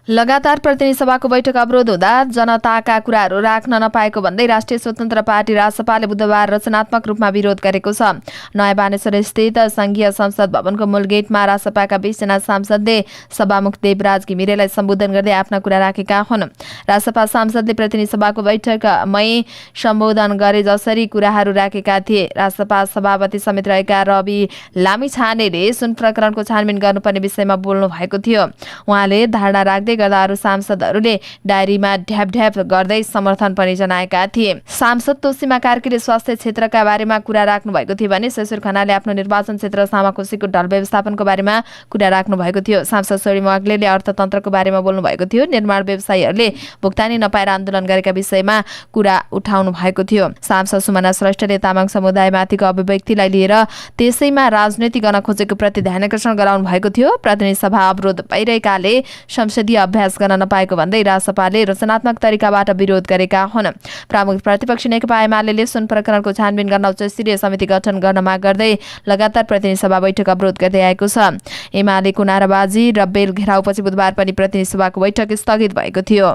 लगातार प्रतिनिधि सभाको बैठक अवरोध हुँदा जनताका कुराहरू राख्न नपाएको भन्दै राष्ट्रिय स्वतन्त्र पार्टी रासपाले बुधबार रचनात्मक रूपमा विरोध गरेको छ। नयाँ बानेश्वर स्थित संघीय संसद भवनको मूल गेटमा रासपाका 20 जना सांसदले सभामुख देवराज घिमिरेलाई सम्बोधन गर्दै आफ्ना कुरा राखेका हुन्। रासपा सांसदले प्रतिनिधि सभाको बैठकमै सम्बोधन गरे जसरी कुराहरू राखेका थिए। रासपा सभापति समेत रहेका रवि लामिछानेले सुन प्रकरणको छानबिन गर्नुपर्ने विषयमा बोल्नु भएको थियो। उहाँले धारणा राख्दै गर्दा अरू सांसदहरूले डायरीमा ढ्याप ढ्याप गर्दै समर्थन पनि जनाएका थिए। सांसद तोसीमा कार्कीले स्वास्थ्य क्षेत्रका बारेमा कुरा राख्नु भएको थियो भने शेषर खनालले आफ्नो निर्वाचन क्षेत्र सामाकोसीको ढल व्यवस्थापनको बारेमा कुरा राख्नु भएको थियो। सांसद सोरी वाग्लेले अर्थतन्त्रको बारेमा बोल्नु भएको थियो। निर्माण व्यवसायीहरूले भुक्तानी नपाएर आन्दोलन गरेका विषयमा कुरा उठाउनु भएको थियो। सांसद सुमना श्रेष्ठले तामाङ समुदायमाथिको अभिव्यक्तिलाई लिएर त्यसैमा राजनीति गर्न खोजेको प्रति ध्यान आकर्षण गराउनु भएको थियो। प्रतिनिधि सभा अवरोध भइरहेकाले संसदीय अभ्यास गर्न नपाएको भन्दै रासपाले रचनात्मक तरिकाबाट विरोध गरेका हुन्। प्रमुख प्रतिपक्ष नेकपा एमाले सुन प्रकरणको छानबिन गर्न उच्च स्तरीय समिति गठन गर्न माग गर्दै लगातार प्रतिनिधि सभा बैठक अवरोध गर्दै आएको छ। एमालेको नाराबाजी र बेल घेराउपछि बुधबार पनि प्रतिनिधि सभाको बैठक स्थगित भएको थियो।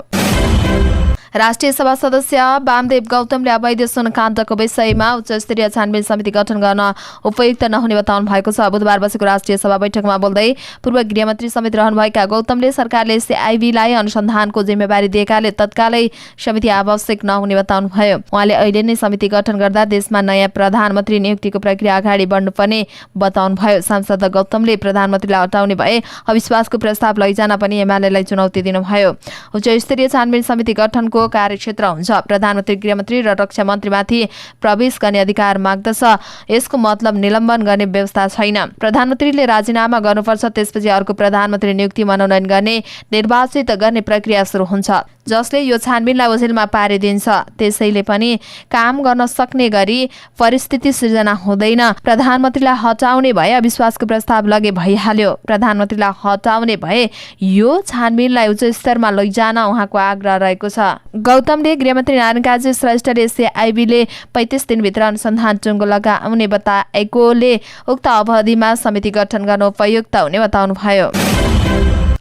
राष्ट्रिय सभा सदस्य वामदेव गौतमले अवैध सुन काण्डको विषयमा उच्च स्तरीय छानबिन समिति गठन गर्न उपयुक्त नहुने बताउनु भएको छ। बुधबार बसेको राष्ट्रिय सभा बैठकमा बोल्दै पूर्व गृहमन्त्री समेत रहनुभएका गौतमले सरकारले सिआइबीलाई अनुसन्धानको जिम्मेवारी दिएकाले तत्कालै समिति आवश्यक नहुने बताउनु भयो। उहाँले अहिले नै समिति गठन गर्दा देशमा नयाँ प्रधानमन्त्री नियुक्तिको प्रक्रिया अगाडि बढ्नुपर्ने बताउनु भयो। सांसद गौतमले प्रधानमन्त्रीलाई हटाउने भए अविश्वासको प्रस्ताव लैजान पनि एमालेलाई चुनौती दिनुभयो। उच्च स्तरीय छानबिन समिति गठनको कार्यक्षेत्र हुन्छ। प्रधानमन्त्री, गृहमन्त्री र रक्षा मन्त्रीमाथि प्रवेश गर्ने अधिकार माग्दछ। यसको मतलब निलम्बन गर्ने व्यवस्था छैन। प्रधानमन्त्रीले राजीनामा गर्नुपर्छ, त्यसपछि अर्को प्रधानमन्त्री नियुक्ति मनोनयन गर्ने निर्वाचित गर्ने प्रक्रिया सुरु हुन्छ। जसले यो छानबिनलाई ओझेलमा पारिदिन्छ। त्यसैले पनि काम गर्न सक्ने गरी परिस्थिति सृजना हुँदैन। प्रधानमन्त्रीलाई हटाउने भए अविश्वासको प्रस्ताव लगे भइहाल्यो। प्रधानमन्त्रीलाई हटाउने भए यो छानबिनलाई उच्च स्तरमा लैजान उहाँको आग्रह रहेको छ। गौतमले गृहमन्त्री नारायण काजी श्रेष्ठले सिआइबीले 35 दिनभित्र अनुसन्धान टुङ्गो लगाउने बताएकोले उक्त अवधिमा समिति गठन गर्न उपयुक्त हुने बताउनुभयो।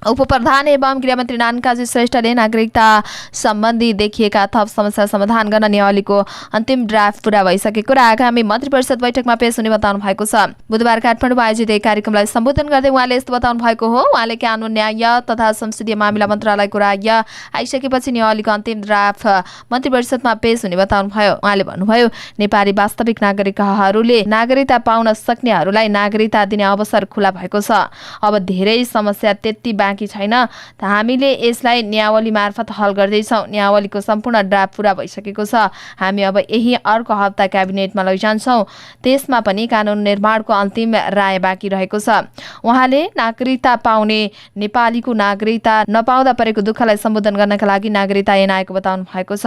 उपप्रधान एवं गृहमन्त्री नारायण काजी श्रेष्ठले नागरिकता सम्बन्धी देखिएका थप समस्या समाधान गर्न नियावलीको अन्तिम ड्राफ्ट पूरा भइसकेको र आगामी मन्त्री परिषद बैठकमा पेश हुने बताउनु भएको छ। बुधबार काठमाडौँमा आयोजित एक कार्यक्रमलाई सम्बोधन गर्दै उहाँले यस्तो बताउनु भएको हो। उहाँले कानुन न्याय तथा संसदीय मामिला मन्त्रालयको राय आइसकेपछि नियावलीको अन्तिम ड्राफ्ट मन्त्री परिषदमा पेश हुने बताउनु भयो। उहाँले भन्नुभयो, नेपाली वास्तविक नागरिकहरूले नागरिकता पाउन सक्नेहरूलाई नागरिकता दिने अवसर खुला भएको छ। अब धेरै समस्या त्यति बाँकी छैन। हामीले यसलाई न्यावली मार्फत हल गर्दैछौँ। न्यावलीको सम्पूर्ण ड्राफ्ट पूरा भइसकेको छ। हामी अब यही अर्को हप्ता क्याबिनेटमा लैजान्छौँ। त्यसमा पनि कानुन निर्माणको अन्तिम राय बाँकी रहेको छ। उहाँले नागरिकता पाउने नेपालीको नागरिकता नपाउँदा परेको दुःखलाई सम्बोधन गर्नका लागि नागरिकता ऐन आएको बताउनु भएको छ।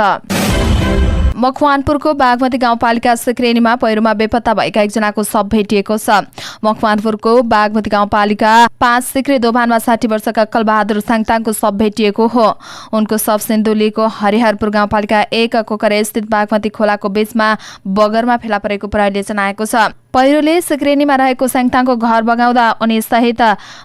मकवानपुरको बागमती गाउँपालिका सिक्रेनीमा पहिरोमा बेपत्ता भएका एकजनाको शव भेटिएको छ। मकवानपुरको बागमती गाउँपालिका 5 सिक्रे दोभानमा 60 वर्षका अक्कलबहादुर साङताङको शव भेटिएको हो। उनको शव सिन्धुलीको हरिहरपुर गाउँपालिका 1 कोकरे स्थित बागमती खोलाको बीचमा बगरमा फेला परेको प्रहरीले जनाएको छ। पहिरोले सिक्रेनीमा रहेको साङताङको घर बगाउँदा उनी सहित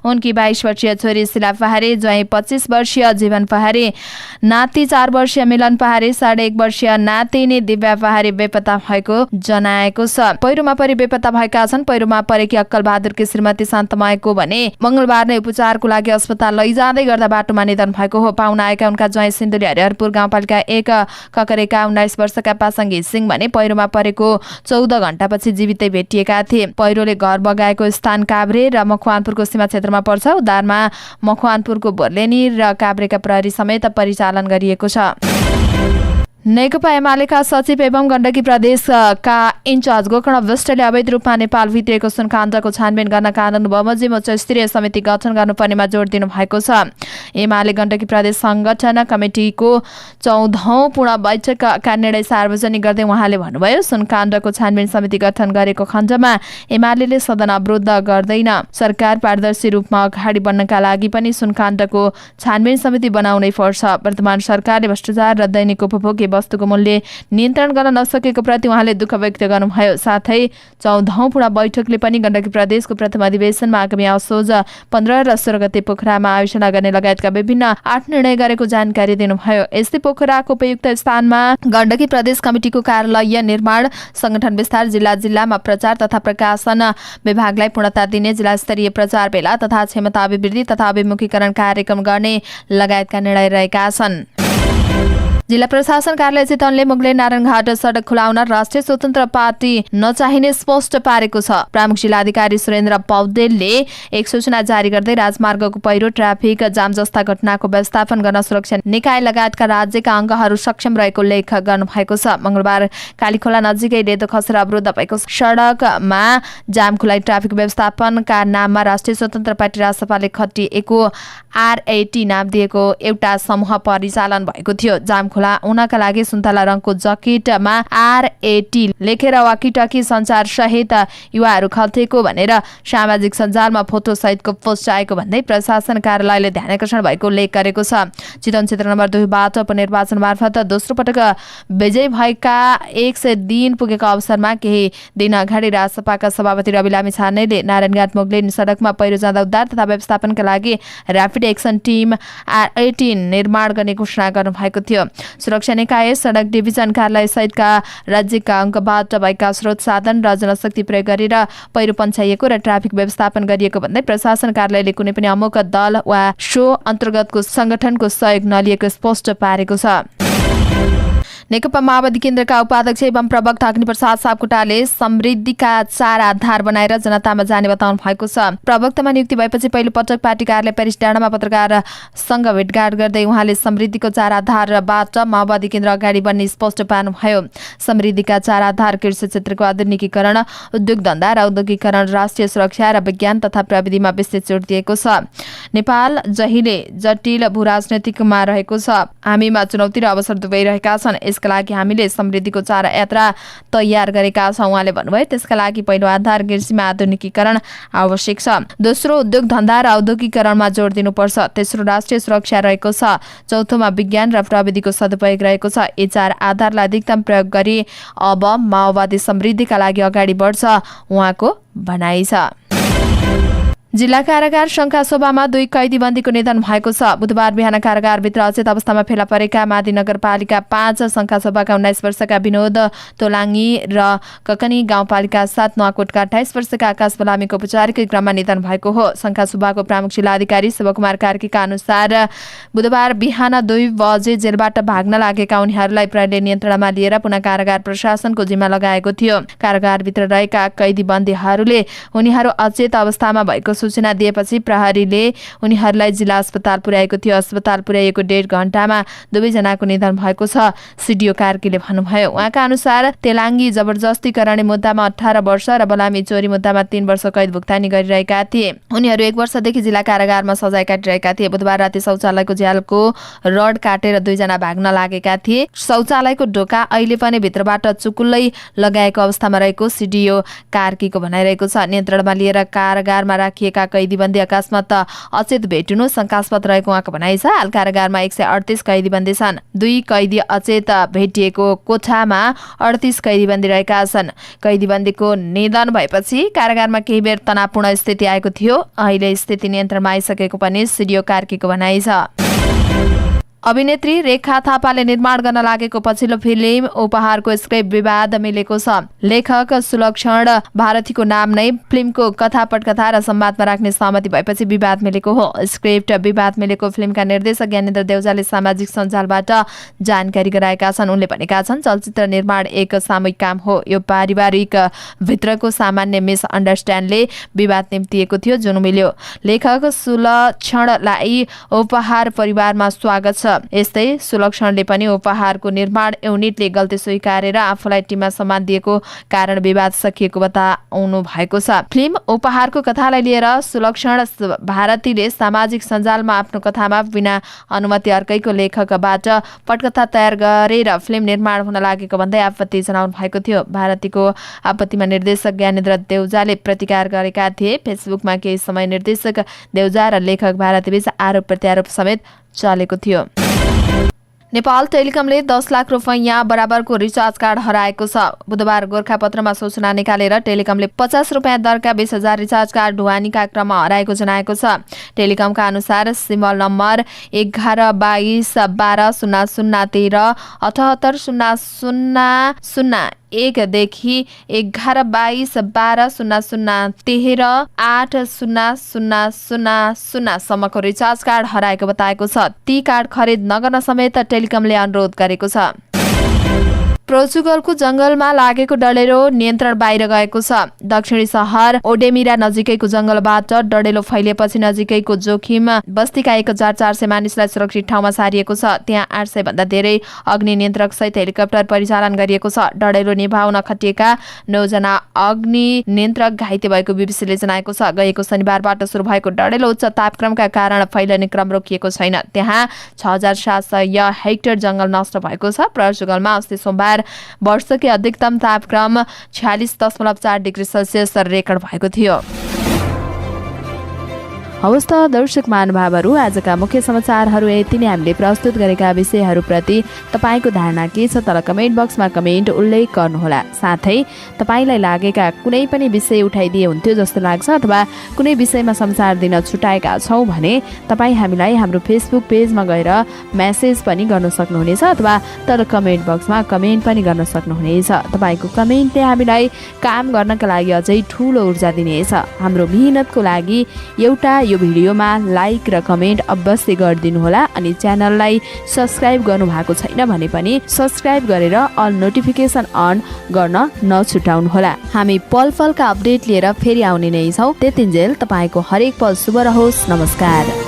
उनकी 22 वर्षीय छोरी शिला पहारे, ज्वाइँ 25 वर्षीय जीवन पहारे, नाति 4 वर्षीय मिलन पहारे, 1.5 वर्षीय नातिनी दिव्या पहारे बेपत्ता भएको जनाएको छ। पहिरोमा परि बेपत्ता भएका छन्। पहिरोमा परेकी अक्कलबहादुरकी श्रीमती शान्तमाएको भने मंगलबार नै उपचारको लागि अस्पताल लैजाँदै गर्दा बाटोमा निधन भएको हो। पाहुना आएका उनका ज्वाइँ सिन्धुली हरिहरपुर गाउँपालिका 1 ककरेका 19 वर्षका पासाङ्गी सिंह भने पहिरोमा परेको 14 घण्टापछि जीवितै भेटिएका थिए। पहिरोले घर बगाएको स्थान काभ्रे र मकवानपुरको सीमा क्षेत्रमा पर्छ। उद्धारमा मकवानपुरको भोर्लेनी र काभ्रेका प्रहरी समेत परिचालन गरिएको छ। नेकपा एमालेका सचिव एवं गण्डकी प्रदेशका इन्चार्ज गोकर्ण विष्टले अवैध रूपमा नेपाल भित्रिएको सुनकाण्डको छानबिन गर्न कानून बमोजिम उच्च स्तरीय समिति गठन गर्नुपर्नेमा जोड दिनु भएको छ। एमाले गण्डकी प्रदेश संगठन कमिटिको 14औं पूर्ण बैठकका निर्णय सार्वजनिक गर्दै उहाँले भन्नुभयो, सुनकाण्डको छानबिन समिति गठन गरेको खण्डमा एमाले सदन अवरुद्ध गर्दैन। सरकार पारदर्शी रूपमा अगाडि बढ्नका लागि पनि सुनकाण्डको छानबिन समिति बनाउनै पर्छ। वर्तमान सरकारले भ्रष्टाचार र दैनिक उपभोग्य वस्तुको मूल्य नियन्त्रण गर्न नसकेको प्रति उहाँले दुःख व्यक्त गर्नुभयो। साथै 14औं पूर्ण बैठकले पनि गण्डकी प्रदेशको प्रथम अधिवेशनमा आगामी असोज 15 र 16 गते पोखरामा आयोजना गर्ने लगायतका विभिन्न 8 निर्णय गरेको जानकारी दिनुभयो। यस्तै पोखराको उपयुक्त स्थानमा गण्डकी प्रदेश कमिटिको कार्यालय निर्माण, संगठन विस्तार, जिल्लामा प्रचार तथा प्रकाशन विभागलाई पूर्णता दिने, जिल्ला स्तरीय प्रचार भेला तथा क्षमता अभिवृद्धि तथा अभिमुखीकरण कार्यक्रम गर्ने लगायतका निर्णय रहेका छन्। जिल्ला प्रशासन कार्यालय चितवनले मुगलेन नारायणघाट सडक खुलाउन राष्ट्रिय स्वतन्त्र पार्टी नचाहिने स्पष्ट पारेको छ। प्रमुख जिल्लाधिकारी सुरेन्द्र पौडेलले एक सूचना जारी गर्दै राजमार्गको पहिरो, ट्राफिक जाम जस्ता घटनाको व्यवस्थापन गर्न सुरक्षा निकाय लगायतका राज्यका अङ्गहरू सक्षम रहेको लेख गर्नुभएको छ। मंगलबार कालीखोला नजिकै लेदो खसेर अवरुद्ध भएको सडकमा जाम खुलाई ट्राफिक व्यवस्थापनका नाममा राष्ट्रिय स्वतन्त्र पार्टी रासपाले खटिएको RAT नाम दिएको एउटा समूह परिचालन भएको थियो। जाम खुला उनका लागि सुन्तला रङको जकेटमा RAT लेखेर वाकीटकी सञ्चार सहित युवाहरू खल्टेको भनेर सामाजिक सञ्जालमा फोटो सहितको पोस्ट आएको भन्दै प्रशासन कार्यालयले ध्यानाकर्षण भएको उल्लेख गरेको छ। चितवन क्षेत्र नम्बर 2 बाट उपनिर्वाचन मार्फत दोस्रो पटक विजयी भएका 100 दिन पुगेको अवसरमा केही दिन अगाडि रासपाका सभापति रवि लामी छानेले नारायणघाट मुगलेन सडकमा पहिरो जाँदा उद्धार तथा व्यवस्थापनका लागि र्यापिड एक्सन टिम RAT निर्माण गर्ने घोषणा गर्नुभएको थियो। सुरक्षा निकाय, सडक डिभिजन कार्यालय सहितका राज्यका अङ्गबाट भएका स्रोत साधन र जनशक्ति प्रयोग गरेर पहिरो पन्छाइएको र ट्राफिक व्यवस्थापन गरिएको भन्दै प्रशासन कार्यालयले कुनै पनि अमुक दल वा सो अन्तर्गतको संगठनको सहयोग नलिएको स्पष्ट पारेको छ। नेकपा माओवादी केन्द्रका उपाध्यक्ष एवं प्रवक्ता अग्निप्रसाद सापकोटाले समृद्धिका 4 आधार बनाएर जनतामा जाने बताउनु भएको छ। प्रवक्तामा नियुक्ति भएपछि पहिलो पटक पार्टी कार्यालय पेरिस डाँडामा पत्रकारसँग भेटघाट गर्दै उहाँले समृद्धिको 4 आधारबाट माओवादी केन्द्र अगाडि बढ्ने स्पष्ट पार्नुभयो। समृद्धिका 4 आधार कृषि क्षेत्रको आधुनिकीकरण, उद्योग धन्दा र औद्योगिकरण, राष्ट्रिय सुरक्षा र विज्ञान तथा प्रविधिमा विशेष जोड दिएको छ। नेपाल जहिले जटिल भूराजनीतिकमा रहेको छ। हामीमा चुनौती र अवसर दुवै रहेका छन्। यसका लागि हामीले समृद्धिको 4 यात्रा तयार गरेका छौँ उहाँले भन्नुभयो। त्यसका लागि पहिलो आधार कृषिमा आधुनिकीकरण आवश्यक छ। दोस्रो उद्योग धन्दा र औद्योगिकरणमा जोड दिनुपर्छ। तेस्रो राष्ट्रिय सुरक्षा रहेको छ। चौथोमा विज्ञान र प्रविधिको सदुपयोग रहेको छ। यी 4 आधारलाई अधिकतम प्रयोग गरी अब माओवादी समृद्धिका लागि अगाडि बढ्छ उहाँको भनाइ छ। जिल्ला कारागार शङ्कासोभामा 2 कैदीबन्दीको निधन भएको छ। बुधबार बिहान कारागारभित्र अचेत अवस्थामा फेला परेका मादी नगरपालिका 5 शङ्कासोभाका 19 वर्षका विनोद तोलाङ्गी र ककनी गाउँपालिका 7 नुवाकोटका 28 वर्षका आकाश बलामीको उपचारकै क्रममा निधन भएको हो। शङ्कासोभाको प्रमुख जिल्लाधिकारी शिवकुमार कार्कीका अनुसार बुधबार बिहान 2 बजे जेलबाट भाग्न लागेका उनीहरूलाई प्रहरीले नियन्त्रणमा लिएर पुनः कारागार प्रशासनको जिम्मा लगाएको थियो। कारागारभित्र रहेका कैदीबन्दीहरूले उनीहरू अचेत अवस्थामा भएको सूचना दिएपछि प्रहरीले उनीहरूलाई जिल्ला अस्पताल पुर्याएको थियो। अस्पताल पुर्याइएको 1.5 घण्टामा दुवैजनाको निधन भएको छ सिडिओ कार्कीले भन्नुभयो। उहाँका अनुसार तेलाङ्गी जबरजस्ती गर्ने मुद्दामा 18 वर्ष र बलामी चोरी मुद्दामा 3 वर्ष कैद भुक्तानी गरिरहेका थिए। उनीहरू 1 वर्षदेखि जिल्ला कारागारमा सजाय काटिरहेका थिए। बुधबार राति शौचालयको झ्यालको रड काटेर 2 जना भाग्न लागेका थिए। शौचालयको ढोका अहिले पनि भित्रबाट चुकुल्लै लगाएको अवस्थामा रहेको सिडिओ कार्कीको भनाइरहेको छ। नियन्त्रणमा लिएर कारागारमा राखिएका कैदीबन्दी अकस्मात अचेत भेटिनु शङ्कास्पद रहेको उहाँको भनाइ छ। हाल कारागारमा 138 कैदीबन्दी छन्। 2 कैदी अचेत भेटिएको कोठामा 38 कैदीबन्दी रहेका छन्। कैदीबन्दीको निधन भएपछि कारागारमा केही बेर तनावपूर्ण स्थिति आएको थियो। अहिले स्थिति नियन्त्रणमा आइसकेको पनि सिडिओ कार्कीको भनाइ छ। अभिनेत्री रेखा थापाले निर्माण गर्न लागेको पछिल्लो फिल्म उपहारको स्क्रिप्ट विवाद मिलेको छ। लेखक सुलक्षण भारतीको नाम नै फिल्मको कथा पटकथा र संवादमा राख्ने सहमति भएपछि विवाद मिलेको हो। स्क्रिप्ट विवाद मिलेको फिल्मका निर्देशक ज्ञानेन्द्र देउजाले सामाजिक सञ्जालबाट जानकारी गराएका छन्। उनले भनेका छन्, चलचित्र निर्माण एक सामूहिक काम हो। यो पारिवारिक भित्रको सामान्य मिसअन्डरस्ट्यान्डले विवाद निम्तिएको थियो जुन मिल्यो। लेखक सुलक्षणलाई उपहार परिवारमा स्वागत छ। यस्तै सुलक्षणले पनि उपहारको निर्माण युनिटले गल्ती स्वीकारेर आफूलाई टिममा सम्मान दिएको कारण विवाद सकिएको बताउनु भएको छ। फिल्म उपहारको कथालाई लिएर सुलक्षण भारतीले सामाजिक सञ्जालमा आफ्नो कथामा बिना अनुमति अर्कैको लेखकबाट पटकथा तयार गरेर फिल्म निर्माण हुन लागेको भन्दै आपत्ति जनाउनु भएको थियो। भारतीको आपत्तिमा निर्देशक ज्ञानेन्द्र देउजाले प्रतिकार गरेका थिए। फेसबुकमा केही समय निर्देशक देउजा र लेखक भारतीबीच आरोप प्रत्यारोप समेत चलेको थियो। नेपाल टेलिकमले 10 लाख रुपैयाँ बराबरको रिचार्ज कार्ड हराएको छ। बुधबार गोरखापत्रमा सूचना निकालेर टेलिकमले 50 रुपियाँ दरका 20,000 रिचार्ज कार्ड ढुवानीका क्रममा हराएको जनाएको छ। टेलिकमका अनुसार सिमल नम्बर 1122120013 78000001 देखि 1122120013 800000 सम्मको रिचार्ज कार्ड हराएको बताएको छ। ती कार्ड खरिद नगर्न समेत टेलिकमले अनुरोध गरेको छ। पोर्चुगलको जंगलमा लागेको डढेलो नियन्त्रण बाहिर गएको छ। दक्षिणी शहर ओडेमिरा नजिकैको जंगलबाट डढेलो फैलिएपछि नजिकैको जोखिम बस्तीका 1400 मानिसलाई सुरक्षित ठाउँमा सारिएको छ। त्यहाँ 800 भन्दा धेरै अग्नि नियन्त्रक सहित हेलिकप्टर परिचालन गरिएको छ। डढेलो निभाउन खटिएका 9 जना अग्नि नियन्त्रक घाइते भएको बीबीसीले जनाएको छ। गएको शनिबारबाट सुरु भएको डढेलो उच्च तापक्रमका कारण फैलिने क्रम रोकिएको छैन। त्यहाँ 6700 हेक्टर जंगल नष्ट भएको छ। पोर्चुगलमा अस्ति सोमबार वर्षकै अधिकतम तापक्रम 46.4 डिग्री सेल्सियस रेकर्ड भएको थियो। हवस् त दर्शक महानुभावहरू, आजका मुख्य समाचारहरू यति नै। हामीले प्रस्तुत गरेका विषयहरूप्रति तपाईँको धारणा के छ तल कमेन्ट बक्समा कमेन्ट उल्लेख गर्नुहोला। साथै तपाईँलाई लागेका कुनै पनि विषय उठाइदिए हुन्थ्यो जस्तो लाग्छ अथवा कुनै विषयमा समाचार दिन छुटाएका छौँ भने तपाईँ हामीलाई हाम्रो फेसबुक पेजमा गएर मेसेज पनि गर्न सक्नुहुनेछ अथवा तल कमेन्ट बक्समा कमेन्ट पनि गर्न सक्नुहुनेछ। तपाईँको कमेन्टले हामीलाई काम गर्नका लागि अझै ठुलो ऊर्जा दिनेछ। हाम्रो मेहनतको लागि एउटा यो भिडियोमा लाइक र कमेन्ट अवश्य गरिदिनुहोला अनि च्यानललाई सब्स्क्राइब गर्नु भएको छैन भने पनि सब्स्क्राइब गरेर अल नोटिफिकेसन अन गर्न नछुटाउनुहोला। हामी पल पलका अपडेट लिएर फेरि आउने नै छौँ। त्यतिन्जेल तपाईको हरेक पल शुभ रहोस्। नमस्कार।